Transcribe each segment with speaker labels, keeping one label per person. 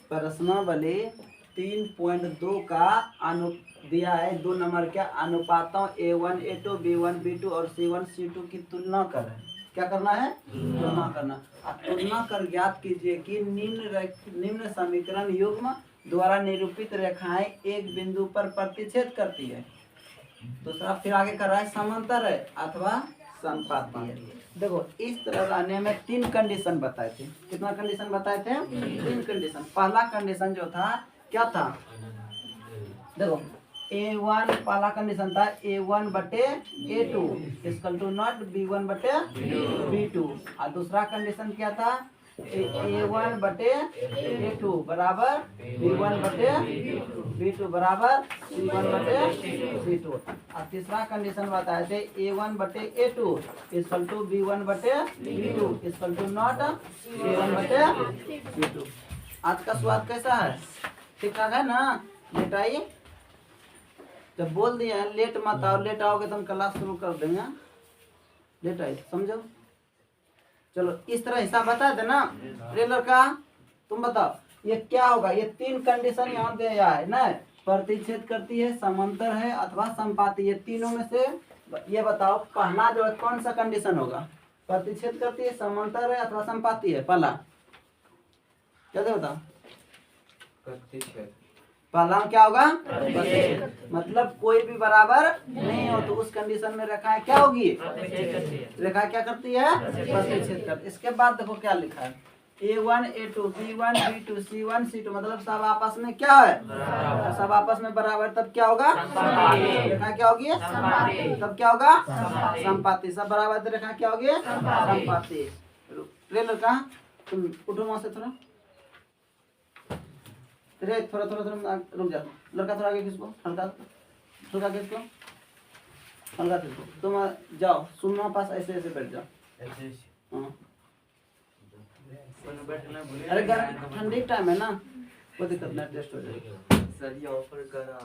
Speaker 1: प्रश्नावली 3.2 का अनु दिया है 2 नंबर के अनुपातों A1 A2 B1 B2 और C1 C2 की तुलना करें। क्या करना है? तुलना करना। अब तुलना कर ज्ञात कीजिए कि निम्न समीकरण युग्म द्वारा निरूपित रेखाएं एक बिंदु पर प्रतिच्छेद करती है। दूसरा फिर आगे कर रहा है समांतर है अथवा संपाती है। देखो इस तरह रहने में 3 कंडीशन बताए थे। कितना कंडीशन बताए थे? 3 कंडीशन। पहला कंडीशन जो था क्या था? देखो A1 पहला कंडीशन था A1 बटे A2 equal to not B1 बटे B2 और दूसरा कंडीशन क्या था? A1 बटे A2 बराबर B1 बटे B2 बराबर C1 बटे C2 और तीसरा कंडीशन बताए थे A1 बटे A2 इक्वल टू B1 बटे B2 equal to not A1 बटे B2। आज का स्वाद कैसा है? ठीक ठाक है ना? लेटाई जब बोल दिया है लेट मत आओ, लेट आओगे तो हम क्लास शुरू कर देंगे। लेट आई समझो। चलो इस तरह हिसाब बता देना रेलर का। तुम बताओ ये क्या होगा? ये 3 कंडीशन यहाँ दिया है ना, प्रतिच्छेद करती है, समांतर है अथवा संपाती। ये तीनों में से ये बताओ पहला जो है कौन सा कंडीशन होगा? प्रतिच्छेद करती है, समांतर है अथवा संपाती है। पहला क्या बताओ?
Speaker 2: प्रतिच्छेद।
Speaker 1: पहला क्या होगा? मतलब कोई भी बराबर नहीं हो तो उस कंडीशन में रेखा क्या होगी? रेखा क्या करती है? प्रतिच्छेद करती। इसके बाद देखो क्या लिखा है A1 A2 B1 B2 C1 C2 मतलब सब आपस में क्या है? सब आपस में बराबर। तब क्या होगा? रेखा क्या होगी? तब क्या होगा? संपाती। सब बराबर रेखा क्या होगी? संपाती। रेलर कहाँ? तुम उठो वहां से थोड़ा थोड़ा थोड़ा थोड़ा रुक जा। लड़का थोड़ा आगे खींचो, हल्का थोड़ा खींचो, हल्का खींचो। तुम जाओ सुनना पास ऐसे ऐसे बैठ जाओ। हाँ अरे गर्म ठंडी टाइम है ना, कोई दिक्कत नहीं, एडजस्ट हो जाएगा।
Speaker 2: सर ये ऑफर करा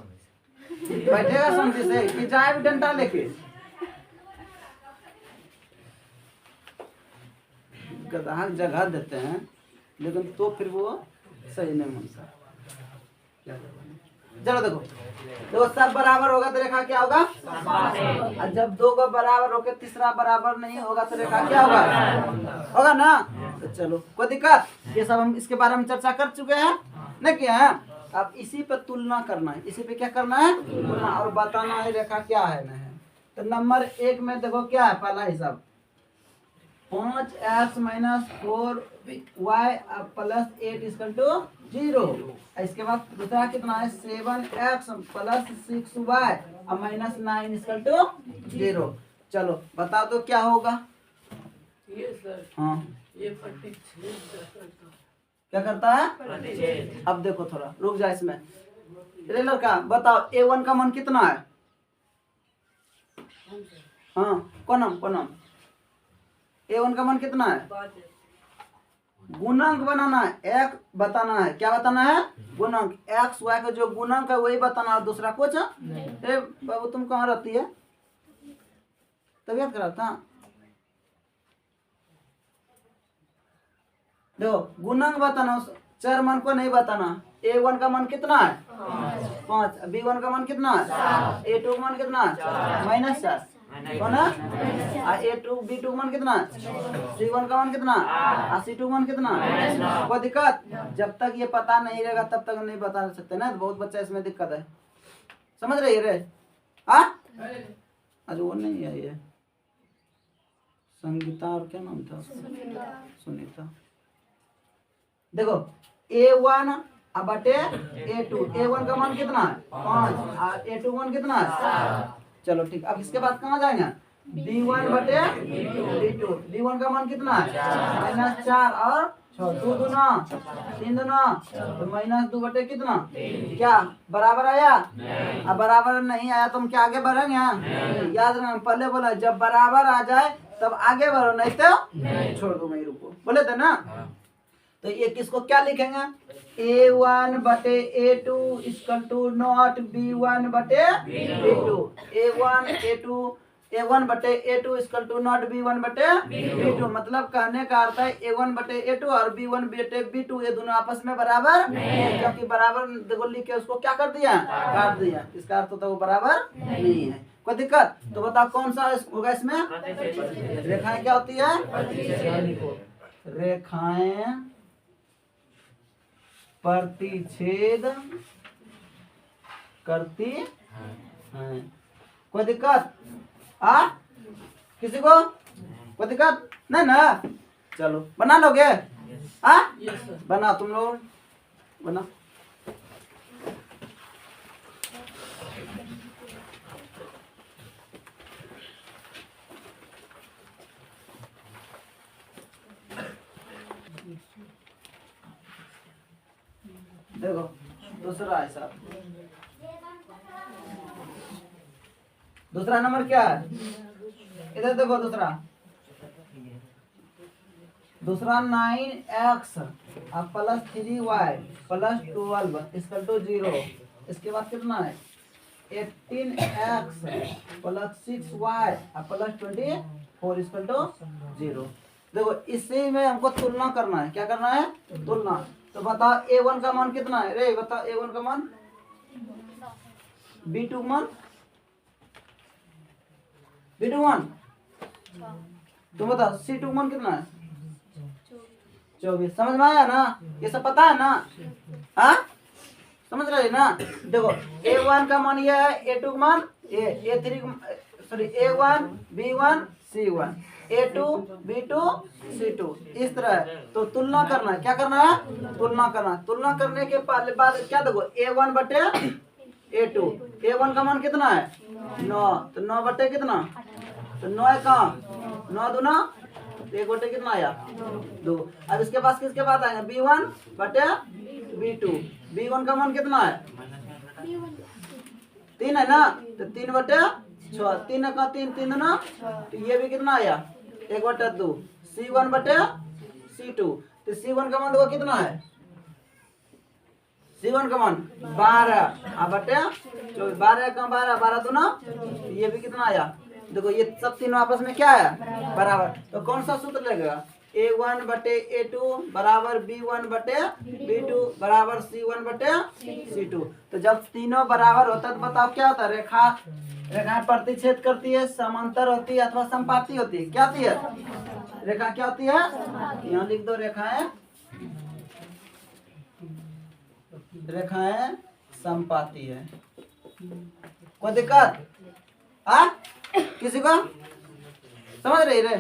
Speaker 1: बैठेगा समझी से कि जाए भी डंडा लेके। गधा जगह देते हैं लेकिन तो फिर वो सही नहीं मानता। चलो देखो देखो सब बराबर होगा तो रेखा क्या होगा? और जब 2 को बराबर होकर तीसरा बराबर नहीं होगा तो रेखा क्या होगा? होगा ना? तो चलो कोई दिक्कत? ये सब हम इसके बारे में चर्चा कर चुके हैं, नहीं किया है? अब इसी पे तुलना करना है। इसी पे क्या करना है? तुलना और बताना है रेखा क्या है ना है। तो नंबर 1 में देखो क्या है पहला हिसाब 5x - 4y + 8 = 0। इसके बाद दूसरा कितना है 7x + 6y और -9 = 0। चलो बता दो क्या होगा?
Speaker 3: ये सर
Speaker 1: हाँ
Speaker 3: ये प्रतिच्छेद
Speaker 1: क्या करता है? अब देखो थोड़ा रुक जा इसमें। रेलर का बताओ A1 का मान कितना है? हाँ कोनम A1 का मान कितना है? गुणांक बनाना है, एक बताना है। क्या बताना है? गुणांक। एक्स वाई का जो गुणांक है वही बताना है, दूसरा कुछ ए बाबू तुम कहाँ रहती है? तबीयत खराब था? देखो गुणांक बताना, चर मान को नहीं बताना। A1 का मान कितना है? 5। B1 का मान कितना है? A2 का मान कितना है? -4 ना? A2 B2 का मान कितना? C1 का मान कितना? C2 का मान कितना? कोई दिक्कत? जब तक ये पता नहीं रहेगा तब तक नहीं बता सकते ना। बहुत बच्चा इसमें दिक्कत है, समझ रही है रे? हाँ आज वो नहीं है ये संगीता और क्या नाम था? सुनीता। देखो A1 बटे A2। A1 का मान कितना है? 5 और A2 मान कितना है? चलो ठीक। अब इसके बाद कहाँ जाएंगे? B1 बटे B2। B1 का मान कितना है? -4 और 6 2 दूना 3 दूना तो -2 बटे कितना? क्या बराबर आया? अब बराबर नहीं आया तो हम क्या आगे बढ़ेंगे? याद रखना पहले बोला जब बराबर आ जाए तब आगे बढ़ो, नहीं तो छोड़ दो, मैं रुको। बोले थे ना? तो ये किसको क्या लिखेंगे? A1 बटे A2 = नॉट B1 बटे B2। A1 A2 A1 बटे A2 equal to not B1 बटे B2। मतलब कहने का अर्थ है A1 बटे A2 और B1 बटे B2 ये दोनों आपस में बराबर नहीं, क्योंकि बराबर देखो लिख के उसको क्या कर दिया, काट दिया। इसका अर्थ होता है वो बराबर नहीं है। कोई दिक्कत? तो बताओ कौन सा होगा इसमें? रेखाएं क्या होती है? रेखाएं प्रतिच्छेद करती हैं। कोई दिक्कत? किसी को कोई दिक्कत नहीं ना? चलो बना लोगे?
Speaker 3: Yes sir.
Speaker 1: बना, तुम लोग बना। देखो दूसरा है साहब, दूसरा नंबर क्या है? इधर देखो दूसरा 9x plus 3y plus 12 equal to 0। इसके बाद कितना है? 18x plus 6y plus 24 equal to 0। देखो इसी में हमको तुलना करना है। क्या करना है? तुलना। तो बताओ A1 का मान कितना है? रे बताओ A1 का मान, B2 का मान, B2 मान तुम बताओ, C2 मान कितना है? 24। समझ में आया ना? ये सब पता है ना? हाँ समझ रहे ना? देखो A1 का मान ये है, A2 का मान A3 sorry A1 B1 C1 A2 B2 C2 इस तरह है। तो तुलना करना है। क्या करना है? तुलना करना है। तुलना करने के पहले बाद क्या देखो A1 बटे A2। A1 का मान कितना है? 9। तो 9 बटे कितना? तो 9 है कहाँ? 9 दूना 1 बटे कितना आया? 2। अब इसके पास किसके बाद आएंगे? B1 बटे B2। B1 का मान कितना है? 3 है ना? तो 3 बटे 6। 3 है कहाँ? 3 दूना, तो ये भी कितना आया? 1 बटे 2। C1 बटे C2। तो C1 का मान देखो कितना है? C1 का मान 12 बटे 24। 12 कहाँ? 12 दूना, ये भी कितना आया? देखो ये सब तीनों आपस में क्या है? बराबर। तो कौन सा सूत्र लगेगा? A1 बटे A2 बराबर B1 बटे B2 बराबर C1 बटे C2। तो जब तीनों बराबर होता है तो बताओ क्या होता है? रेखाएं प्रतिच्छेद करती है, समांतर होती है अथवा समपाती होती है। क्या होती है? रेखा क्या होती है? यहाँ लिख दो, रेखाएं समपाती है। कोई दिक्कत? किसी को समझ रही रे?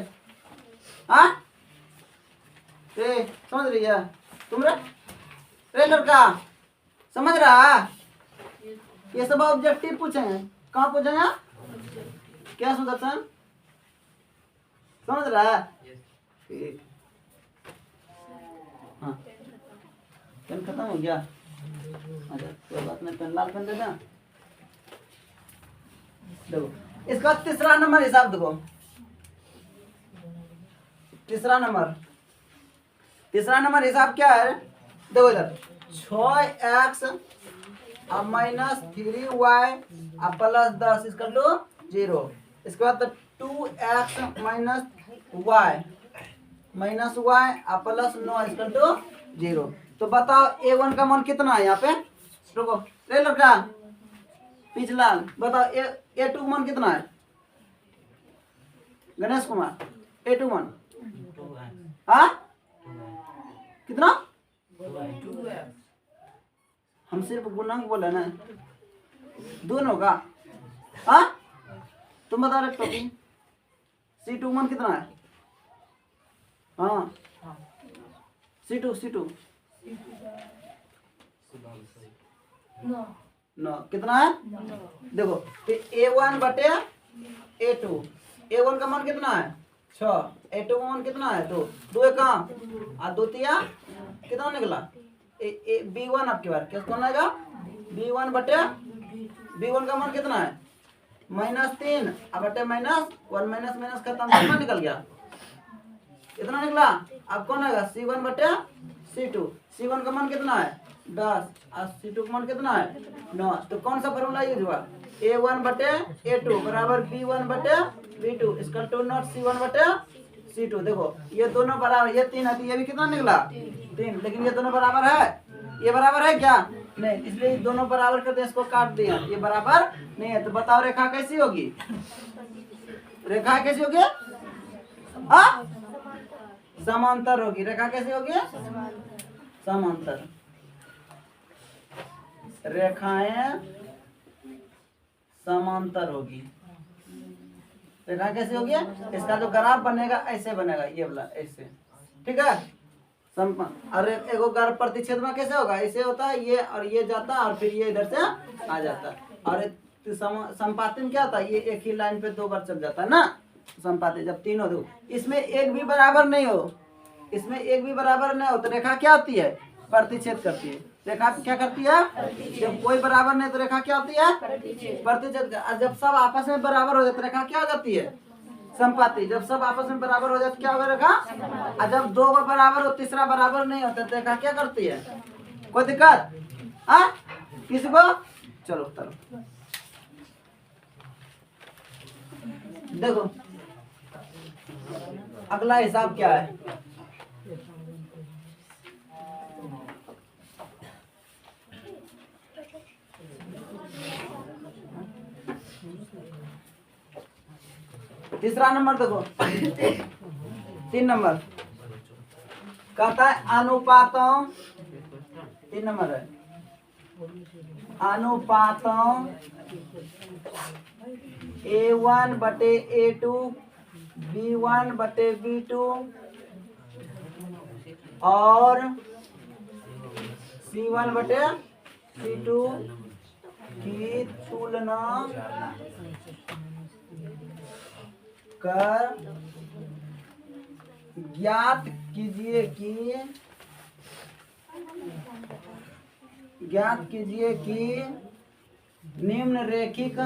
Speaker 1: समझ रही है तुम रे लड़का? समझ रहा? ये सब ऑब्जेक्टिव पूछेंगे। कहाँ पूछेंगे? क्या सुदर्शन समझ रहा है? ठीक। हाँ पेन खत्म हो गया? अच्छा कोई बात नहीं, पेन लाल पेन दे देना। देखो इसका तीसरा नंबर हिसाब देखो। तीसरा नंबर हिसाब क्या है? देखो इधर 6x माइनस 3y प्लस 10 इसका लो 0। इसके बाद 2x माइनस y प्लस 9 इसका लो 0। तो बताओ A1 का मान कितना है? यहाँ पे रुको ले लड़का, पिछला बताओ A2 का मान कितना है? गणेश कुमार A2 मान कितना? हम सिर्फ गुणांक बोले ना, दोनों का। तुम बता रहे टॉपिक C2 मान कितना है? C2 9 कितना है? देखो A1 बटे A2। A1 का मान कितना है? 6। A2 का मान कितना है? 2 है कहाँ? 2 तिया कितना निकला? B1 आपके बार क्या कौन आएगा? B1 बटे B1 का मान कितना है? -3 बटे -1 माइनस खत्म, कितना निकल गया? कितना निकला? अब कौन आएगा? C1 बटे C2। C1 का मान कितना है? 10 और C2 का मान कितना है? 9। तो कौन सा फॉर्मूला यूज हुआ? A1 बटे A2 बराबर B1 बटे B2 इसका टू नॉट C1 बटे C2। देखो ये दोनों बराबर, ये 3 है तो ये भी कितना निकला 3, लेकिन ये दोनों बराबर है, ये बराबर है क्या नहीं, इसलिए दोनों बराबर करते इसको काट दिया, ये बराबर नहीं है। तो बताओ रेखा कैसी होगी, रेखा कैसी होगी, हाँ समांतर होगी। रेखा कैसी होगी, समांतर। रेखाएं समांतर होगी। रेखा कैसे होगी, इसका जो ग्राफ बनेगा ऐसे बनेगा, ये वाला ऐसे, ठीक है। और एगो ग्राफ प्रतिच्छेद में कैसे होगा, ऐसे होता है ये, और ये जाता है और फिर ये इधर से आ जाता है। और संपाति में क्या होता है, ये एक ही लाइन पे 2 बार चल जाता है ना संपाति। जब 3 हो, इसमें एक भी बराबर नहीं हो, इसमें एक भी बराबर नहीं हो तो रेखा क्या होती है, प्रतिच्छेद करती है। रेखा क्या करती है, जब कोई बराबर नहीं तो रेखा क्या होती है, प्रतिच्छेद। और जब सब आपस में बराबर हो जाए तो रेखा क्या हो जाती है, संपाति। जब सब आपस में बराबर हो जाए तो क्या होगा रेखा, और जब 2 को बराबर हो, तीसरा बराबर नहीं होता तो रेखा क्या करती है, कोई दिक्कत हाँ किसी को। चलो चलो देखो अगला हिसाब क्या है, तीसरा नंबर देखो 3 नंबर कहता है अनुपातों, 3 नंबर है, अनुपातों A1 बटे A2 B1 बटे B2 और C1 बटे C2 की तुलना कर ज्ञात कीजिए कि निम्नरेखिक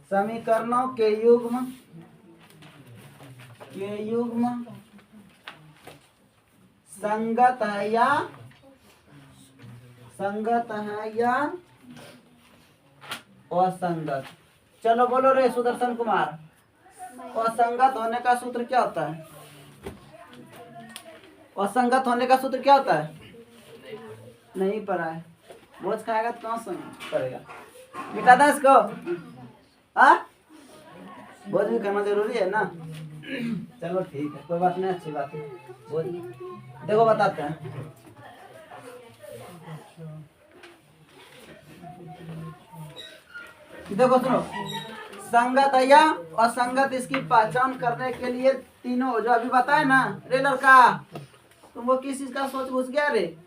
Speaker 1: समीकरणों के युग्म संगत है या असंगत। चलो बोलो रे सुदर्शन कुमार, असंगत होने का सूत्र क्या होता है, असंगत होने का सूत्र क्या होता है, नहीं पढ़ा है, बोझ खाएगा तो कौन संग पड़ेगा, मिटा दे इसको, हाँ बोझ भी करना जरूरी है ना। चलो ठीक है कोई बात नहीं, अच्छी बात है। बोझ देखो बताते हैं, देखो सुनो, संगत या असंगत इसकी पहचान करने के लिए तीनों जो अभी बताए ना, रे लड़का तुम वो किस चीज का सोच घुस गया रे,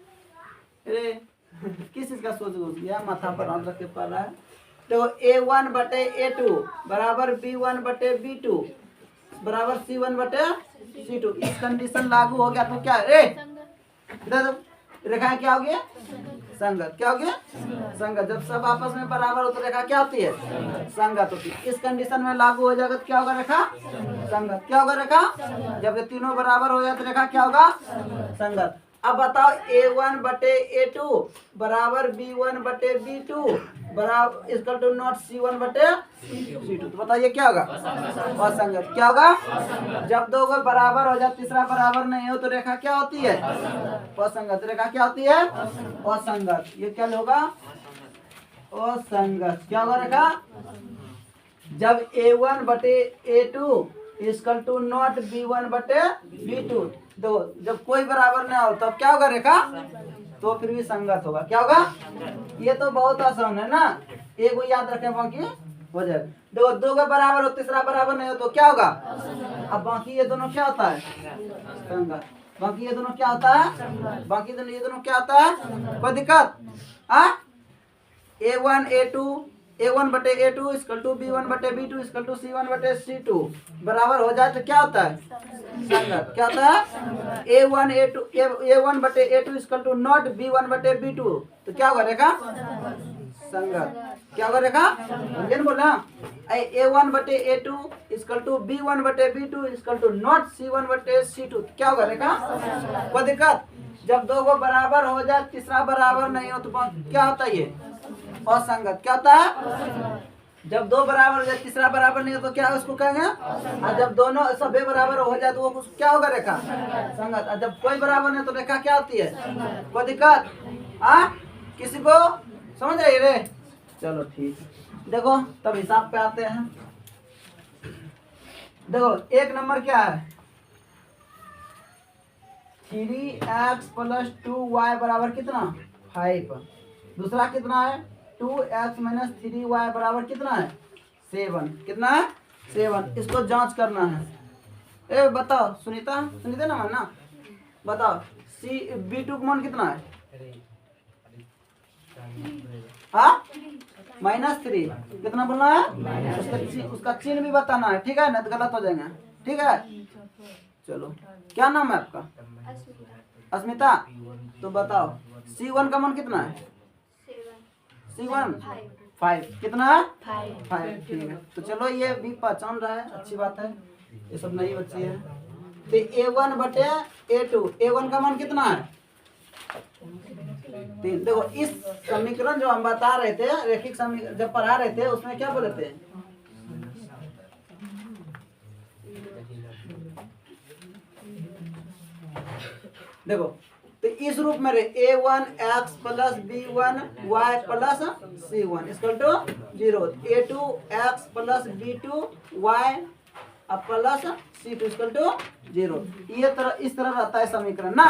Speaker 1: किस चीज का सोच घुस गया, माथा पर हाथ रख के पढ़ रहा है। देखो A1 बटे A2 बराबर B1 बटे B2 बराबर C1 बटे C2, इस कंडीशन लागू हो गया तो क्या रे, रेखा क्या होगी, संगत। क्या होगी, संगत। जब सब आपस में बराबर हो तो रेखा क्या होती है, संगत होती है। इस कंडीशन में लागू हो जाएगा तो क्या होगा रेखा, संगत। क्या होगा रेखा, जब ये तीनों बराबर हो जाए तो रेखा क्या होगा, संगत। अब बताओ A1 बटे A2 बराबर B1 बटे B2 बराबर इसका टू नॉट C1 बटे C2, तो बताइए क्या होगा, असंगत। क्या होगा, जब 2 को बराबर हो जाए तीसरा बराबर नहीं हो तो रेखा क्या होती है, असंगत। रेखा क्या होती है, असंगत। ये क्या होगा, असंगत। क्या होगा रेखा, जब A1 बटे A2 is equal to not B1 बटे B2, दो जब कोई बराबर ना हो तब क्या होगा रेखा, तो फिर भी संगत होगा। क्या होगा, ये तो बहुत आसान है ना, एक को याद रखें बाकी हो जाएगा। देखो 2 का बराबर हो तीसरा बराबर नहीं हो तो क्या होगा, अब बाकी ये दोनों क्या होता है, संगत। बाकी ये दोनों क्या होता है, बाकी ये दोनों क्या होता है, कोई दिक्कत A1 बटे A2 इसकल टू B1 बटे B2 इसकल टू C1 बटे C2 बराबर हो जाए तो क्या होता है, संगत। क्या होता है, A1 बटे A2 is equal to not B1 बटे B2, तो क्या होगा रेखा, संगत। क्या होगा रेखा, बोलना A1 बटे A2 इक्वल टू B1 बटे B2 equal to not C1 बटे C2। क्या होगा रेखा? कोई दिक्कत? जब दो को बराबर हो जाए तीसरा बराबर नहीं हो तो क्या होता है? ये असंगत। क्या होता है? जब दो बराबर हो जाए तीसरा बराबर नहीं हो तो क्या उसको कहेंगे? और जब दोनों सभी बराबर हो जाए तो वो क्या होगा? रेखा संगत। और जब कोई बराबर नहीं तो रेखा क्या होती है? कोई दिक्कत? किसी को समझ रही रे? चलो ठीक है। देखो तब हिसाब पे आते हैं। देखो एक नंबर क्या है? 3x प्लस 2y बराबर कितना? 5। दूसरा कितना है? 2x माइनस 3y बराबर कितना है? 7। कितना है? 7। इसको जांच करना है। ए बताओ सुनीता, सुनीता ना मानना, बताओ B2 का मान कितना है? हाँ -3। कितना बोलना है? उसका चिन्ह भी बताना है, ठीक है ना? तो गलत हो जाएगा, ठीक है? चलो क्या नाम है आपका? अस्मिता। तो बताओ C1 का मान कितना है? C1 5। कितना है? 5। ठीक है, तो चलो ये भी पहचान रहा है, अच्छी बात है। ये सब नई बच्ची है। तो A1 बटे A2, A1 का मान कितना है? 3। देखो इस समीकरण जो हम बता रहे थे, रैखिक समीकरण जब पढ़ा रहे थे उसमें क्या बोले थे? देखो तो इस रूप में A1x plus B1 y plus C1 equal to 0। A2x plus B2 y plus C2 equal to 0। ये तरह इस तरह रहता है समीकरण ना।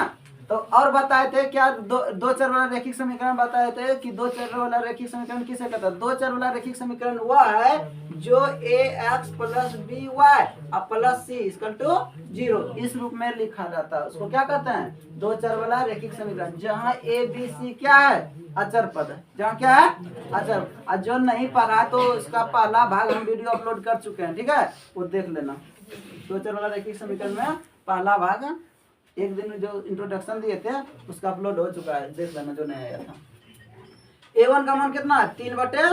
Speaker 1: तो और बताए थे क्या? दो चर वाला रैखिक समीकरण बताए थे कि दो चर वाला रैखिक समीकरण किसे कहता है? दो चर वाला रैखिक समीकरण वह है जो ax plus by plus c equal to 0 इस रूप में लिखा जाता है। उसको क्या कहते हैं? दो चर वाला रैखिक समीकरण, जहाँ a b c क्या है? अचर पद है। जहाँ क्या है? अचर। और जो नहीं पढ़ा तो इसका पहला भाग हम वीडियो अपलोड कर चुके हैं, ठीक है? वो देख लेना। दो चर वाला रैखिक समीकरण में पहला भाग एक दिन में जो इंट्रोडक्शन दिए थे उसका अपलोड हो चुका है, देख लेना जो नहीं आया था। A1 का मान कितना है? 3 बटे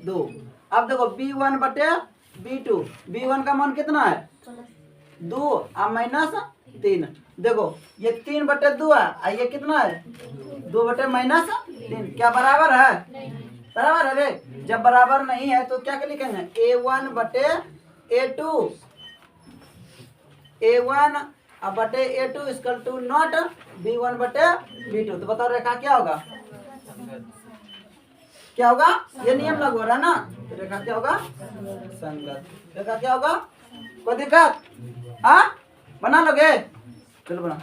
Speaker 1: 2। अब देखो B1 बटे B2, B1 का मान कितना है? 2 और माइनस 3। देखो ये 3 बटे 2 है और ये कितना है? 2 बटे माइनस 3। क्या बराबर है? बराबर है रे। जब बराबर नहीं है तो क्या लिखेंगे? A1 बटे A2, A1 अब बटे A2 equal to not B1 बटे B2। तो बताओ रेखा क्या होगा? क्या होगा? ये नियम लागू हो रहा है ना। तो रेखा क्या होगा? संगत। रेखा क्या होगा? कोई दिक्कत? हाँ बना लोगे? चलो बना।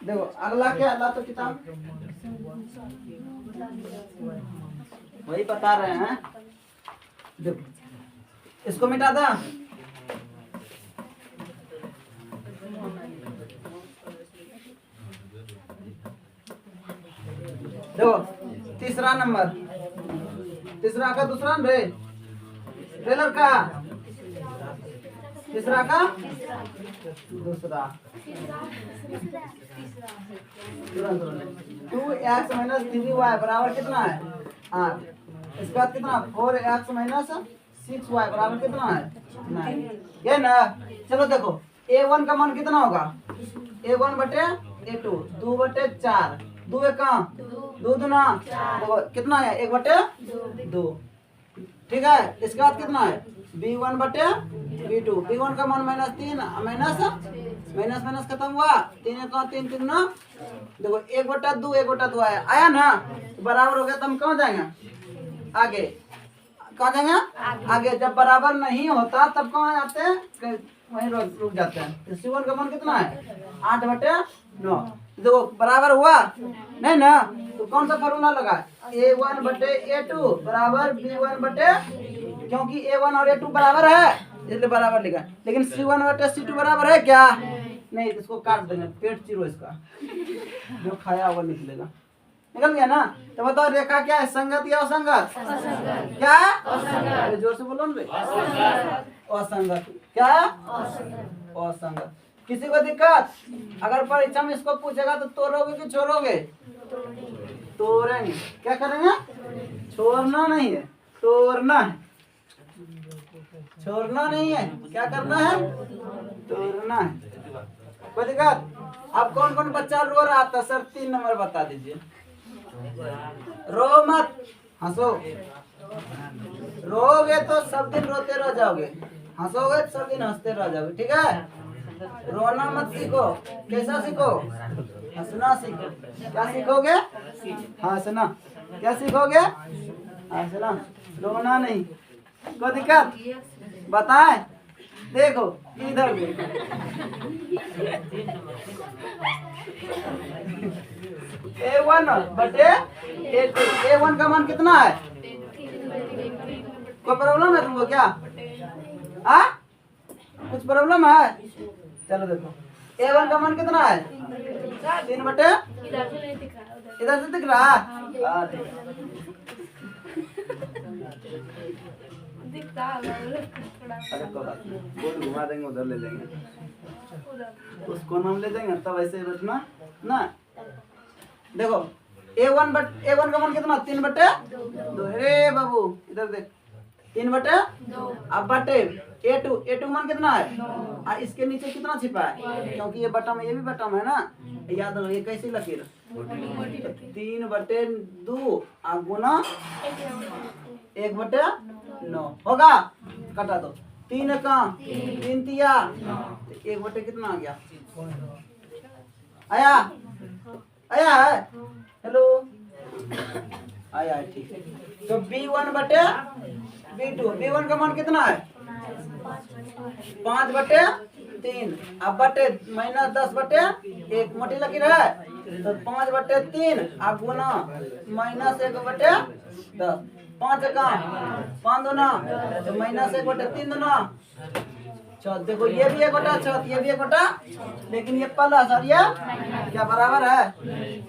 Speaker 1: देखो अगला क्या? अगला तो किताब वही बता रहे हैं। देखो इसको मिटा दा। देखो तीसरा नंबर, तीसरा का दूसरा रे ट्रेलर का तीसरा का दूसरा 2x माइनस 3y बराबर कितना है? 8। इसके बाद कितना? 4x माइनस 6y बराबर कितना है? 9। ये ना। चलो देखो A1 का मान कितना होगा? A1 बटे A2 2 बटे 4। 2 एक कहाँ? 2 दूना देखो कितना है? 1 बटे 2। ठीक है। इसके बाद कितना है? B1 बटे B2, B1 का मान -3 माइनस माइनस खत्म हुआ। 3 एक 3 3 ना। देखो 1 बटा 2 1 बटा 2 आया ना। तो बराबर हो गया। तो हम कहाँ जाएंगे? आगे। कहाँ जाएंगे? आगे। जब बराबर नहीं होता तब कहाँ जाते हैं? वहीं रुक जाते हैं। C1 का मान कितना है? 8 बटे 9। देखो बराबर हुआ नहीं ना। तो कौन सा फॉर्मूला लगा? A1 बटे A2 बराबर B1 बटे, क्योंकि A1 और A2 बराबर है इसलिए बराबर लिखा। लेकिन C1 बटे C2 बराबर है क्या? नहीं। तो इसको काट देंगे, पेट चिरो इसका, जो खाया हुआ निकलेगा। निकल गया ना। तो बताओ रेखा क्या है? संगत या असंगत? क्या है? अरे जोर से बोलो ना। असंगत। क्या है? असंगत। किसी को दिक्कत? अगर परीक्षा में इसको पूछेगा तो तोड़ोगे कि छोड़ोगे? तोड़ेंगे। क्या करेंगे? छोड़ना नहीं है, तोड़ना है। छोड़ना नहीं है, क्या करना है? तोड़ना है। कोई दिक्कत? अब कौन कौन बच्चा रो रहा था सर? 3 नंबर बता दीजिए। रो मत, हंसो। रोगे तो सब दिन रोते रह जाओगे, हंसोगे तो सब दिन हंसते रह जाओगे। ठीक है? रोना मत सीखो। कैसा सीखो? हंसना सीखो। क्या सीखोगे? हंसना। क्या सीखोगे? हंसना, रोना नहीं। कोई दिक्कत? बताएं? देखो इधर देखो। A1 बटे A2। A1 का मान कितना है? कोई प्रॉब्लम है तुमको क्या? कुछ प्रॉब्लम है? चलो देखो, A1 का मान कितना है? 3 बटे, इधर से दिख रहा है? हाँ, ठीक है। अरे कोई बात नहीं, बोर्ड घुमा देंगे, उधर ले जाएंगे, उसको हम ले जाएंगे, तब ऐसे ही बैठना ना। देखो A1 का मान कितना? 3 बटे 2। अरे बाबू इधर देख, 3 बटे 2। अब बटे A2 मान कितना है? और इसके नीचे कितना छिपा है? क्योंकि ये बटम, ये भी बटम है ना, याद रखो। ये कैसी लकीर? 3 बटे 2 और गुना 1 बटे 9 होगा। कटा दो, 3 का 3 तिया 1 बटे कितना आ गया? आया? आया है? हेलो, आया है, ठीक है। तो B1 बटे B2। B1 का मान कितना है? 5 बटे 3। अब बटे माइनस 10 बटे 1, मोटी लकीर है तो 5 बटे 3 अब गुना माइनस 1 बटे 10। 5 का 5 दूना तो माइनस 1 बटे 3 दूना 6। देखो ये भी 1 बटा 6, ये भी 1 बटा, लेकिन ये प्लस और ये क्या बराबर है?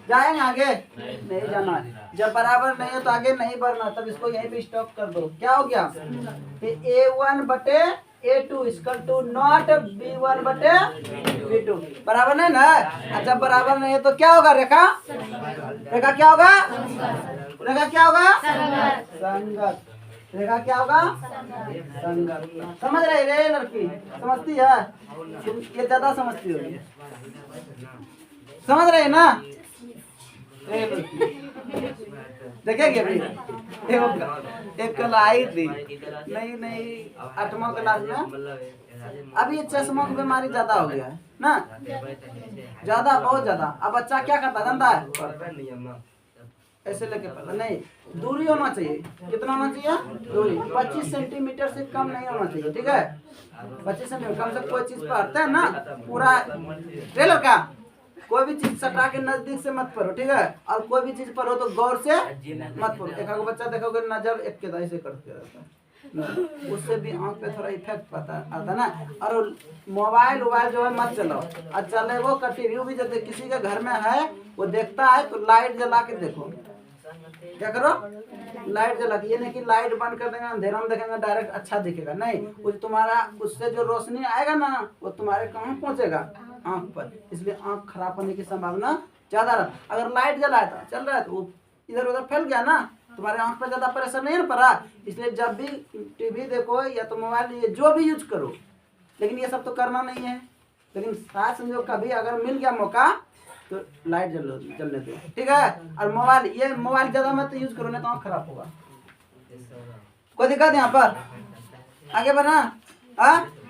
Speaker 1: जाएंगे आगे? नहीं जाना है। जब बराबर नहीं है तो आगे नहीं बढ़ना, तब इसको यहीं पे स्टॉप कर दो। क्या हो गया? A1 बटे A2 equal to not B1 बटे B2। बराबर नहीं ना? अच्छा, बराबर नहीं है तो क्या होगा? रेखा, रेखा क्या होगा? रेखा क्या होगा? संगत। रेखा क्या होगा? संगत। समझ रहे रे लड़की? समझती है? ये ज्यादा समझती होगी। समझ रहे ना? देखेंगे अभी एक कल आई थी नहीं 8वां क्लास में। अभी चश्मा की बीमारी ज्यादा हो गया है ना, ज्यादा, बहुत ज्यादा। अब बच्चा क्या करता जानता है? ऐसे लेके पढ़ता नहीं, दूरी होना चाहिए। कितना होना चाहिए? दूरी 25 सेंटीमीटर से कम नहीं होना चाहिए। ठीक है? 25 सेंटीमीटर कम से कोई चीज पढ़ते हैं ना पूरा। टेलर का कोई भी चीज सटा के नजदीक से मत पढ़ो। ठीक है? और कोई भी चीज पढ़ो तो गौर से मत पढ़ो। एक बच्चा देखोगे नजर एक के ऐसे करते रहता है, उससे भी आंख पे थोड़ा इफेक्ट आता ना। और मोबाइल जो है मत चलाओ। और चले वो टीवी भी जब किसी के घर में है वो देखता है तो लाइट जला के देखो। क्या करो? लाइट जला के। ये नहीं कि लाइट बंद कर देंगे, अंधेरा में देखेंगे डायरेक्ट अच्छा दिखेगा, नहीं। तुम्हारा उससे जो रोशनी आएगा ना वो तुम्हारे कहाँ पहुंचेगा? आंख पर। इसलिए आंख खराब होने की संभावना ज्यादा रहती। अगर लाइट जलाया था चल रहा है तो वो इधर उधर फैल गया ना, तुम्हारे आंख पर ज्यादा प्रेशर नहीं पड़ा। इसलिए जब भी टीवी देखो या तो मोबाइल जो भी यूज करो, लेकिन ये सब तो करना नहीं है। लेकिन साथ समझो कभी अगर मिल गया मौका तो लाइट जलने दो। ठीक है? और मोबाइल ज्यादा मत यूज करो, नहीं तो आंख खराब होगा। कोई दिक्कत यहाँ पर? आगे बढ़ना।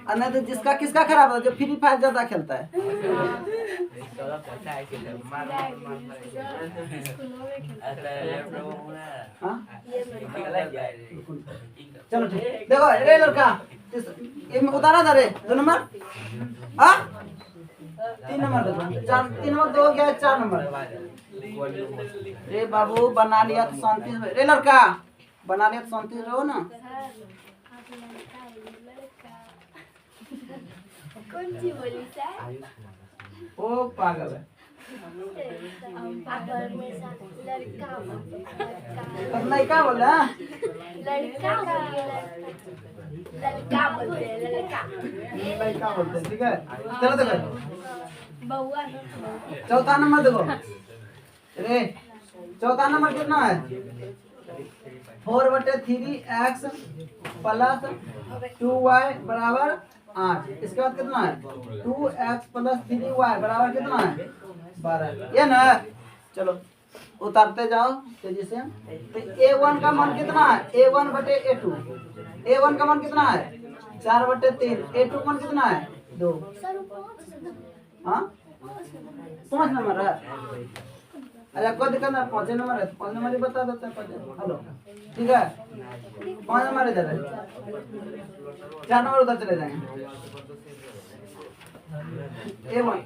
Speaker 1: नहीं तो जिसका किसका खराब होता है? जो फ्री फायर ज्यादा खेलता है। चलो ठीक। देखो रे लड़का, ये उतारा था रे 2 नंबर। 3 नंबर देखो, 3 नंबर 2 गया 4 नंबर। रे बाबू बना लिया तो शांति से। रे लड़का बना लिया तो शांति से रहो ना।
Speaker 3: कौन सी बोली सर?
Speaker 1: ओ पागल है। लड़का बोल रहा है
Speaker 4: लड़का बोलते हैं
Speaker 1: लड़का बोलते हैं, ठीक है। चलो देखो
Speaker 4: बउआ
Speaker 1: चौथा नंबर देखो रे, चौथा नंबर कितना है 4/3x प्लस 2y बराबर 8। इसके बाद कितना है 2x प्लस 3y बराबर कितना है 12। ये ना, चलो उतारते जाओ तेजी से। तो a1 का मान कितना है a1/a2, a1 का मान कितना है 4/3, a2 का मान कितना है 2। हाँ 5 नंबर है। अच्छा कोई दिक्कत नहीं, 5 नंबर है, 5 नंबर ही बता देते हैं। हेलो ठीक है, 5 नंबर इधर है, 4 नंबर उधर चले जाएंगे। A1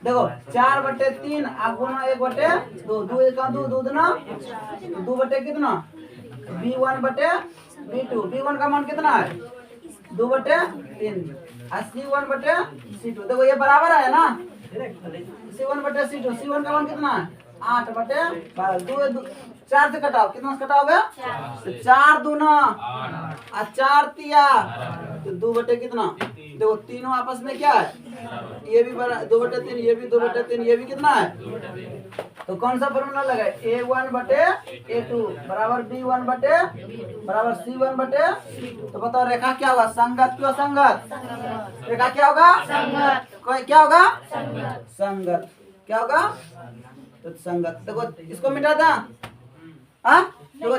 Speaker 1: देखो 4/3 गुना 1/2, 2 1 का 2, 2 दूना 2 बटे कितना b1/b2, b1 का मान कितना है 2/3 और c1/c2। देखो ये बराबर है ना, c1/c2, c1 का मान कितना है 8/12। 4 से कटाओ, कितना से कटाओगे 4 दूना और 4 तिया तो 2 बटे कितना। देखो तीनों आपस में क्या है, ये भी 2/3, ये भी 2/3, ये भी कितना है। तो कौन सा फॉर्मूला लगा a1/a2 बराबर b1 बटे बराबर c1/। तो बताओ रेखा क्या होगा, संगत क्यों संगत, रेखा क्या होगा संगत, क्या होगा संगत, क्या होगा तो संगत। देखो इसको मिटा था, हाँ देखो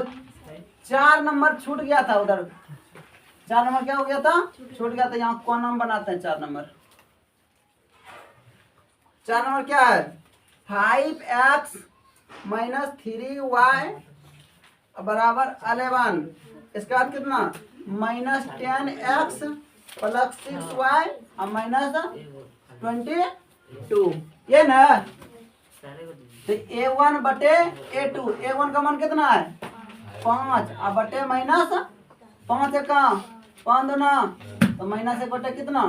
Speaker 1: 4 नंबर छूट गया था उधर, 4 नंबर क्या हो गया था छूट गया था। यहाँ कौन नाम बनाते हैं 4 नंबर, 4 नंबर क्या है 5x माइनस 3y बराबर 11। इसके बाद कितना माइनस 10x प्लस 6y और माइनस 22। ये ना, तो a1/a2, a1 का मान कितना है 5 और बटे माइनस 5 1 5 दूना तो माइनस 1 बटे कितना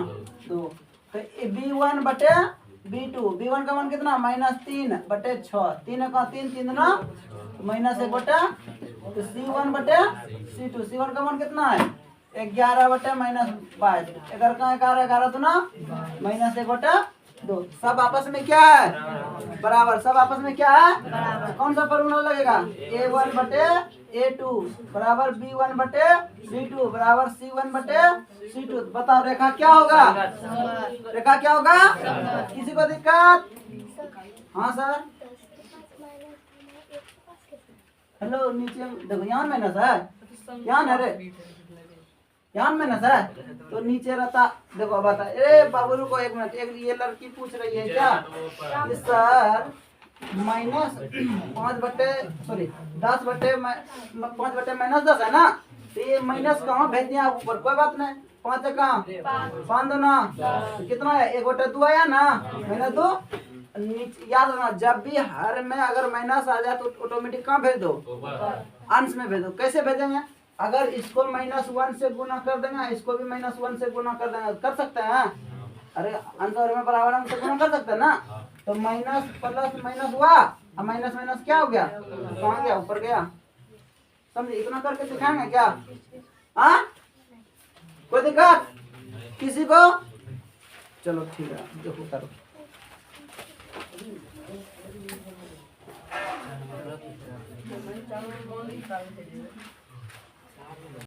Speaker 1: 2। तो b1/b2, b1 का मान कितना -3/6, 3 1 3 3 दूना तो माइनस 1 बटे, तो c1/c2, c1 का मान कितना है 11/-5, 11 का 11 दूना -1/2। सब आपस में क्या है बराबर, सब आपस में क्या है बराबर। कौन सा फॉर्मूला लगेगा a1/a2 बराबर b1/b2 बराबर c1/c2। बताओ रेखा क्या होगा, रेखा क्या होगा, किसी को दिक्कत। हाँ सर, हेलो नीचे देखो यहाँ माइनस है, यहाँ है रे, यहाँ माइनस है तो नीचे रहता। देखो बता, ए बाबू रुको 1 मिनट, एक ये लड़की पूछ रही है क्या कि सर -10/-10 है ना, तो ये माइनस कहाँ भेज दिया ऊपर, कोई बात नहीं 5 कहाँ 5 दो ना तो कितना है 1/2 आया ना -2। याद रखना जब भी हर में अगर माइनस आ जाए तो ऑटोमेटिक कहाँ भेज दो अंश में भेज दो। कैसे भेजेंगे, अगर इसको -1 से गुना कर देंगे, इसको भी -1 से गुना कर देंगे, कर सकते हैं। अरे अंश और में बराबर अंश से गुना कर सकते हैं ना। तो माइनस प्लस माइनस हुआ और माइनस माइनस क्या हो गया, कहाँ गया ऊपर गया। समझे, इतना करके दिखाएंगे क्या, हाँ कोई दिक्कत किसी को। चलो ठीक है देखो करो।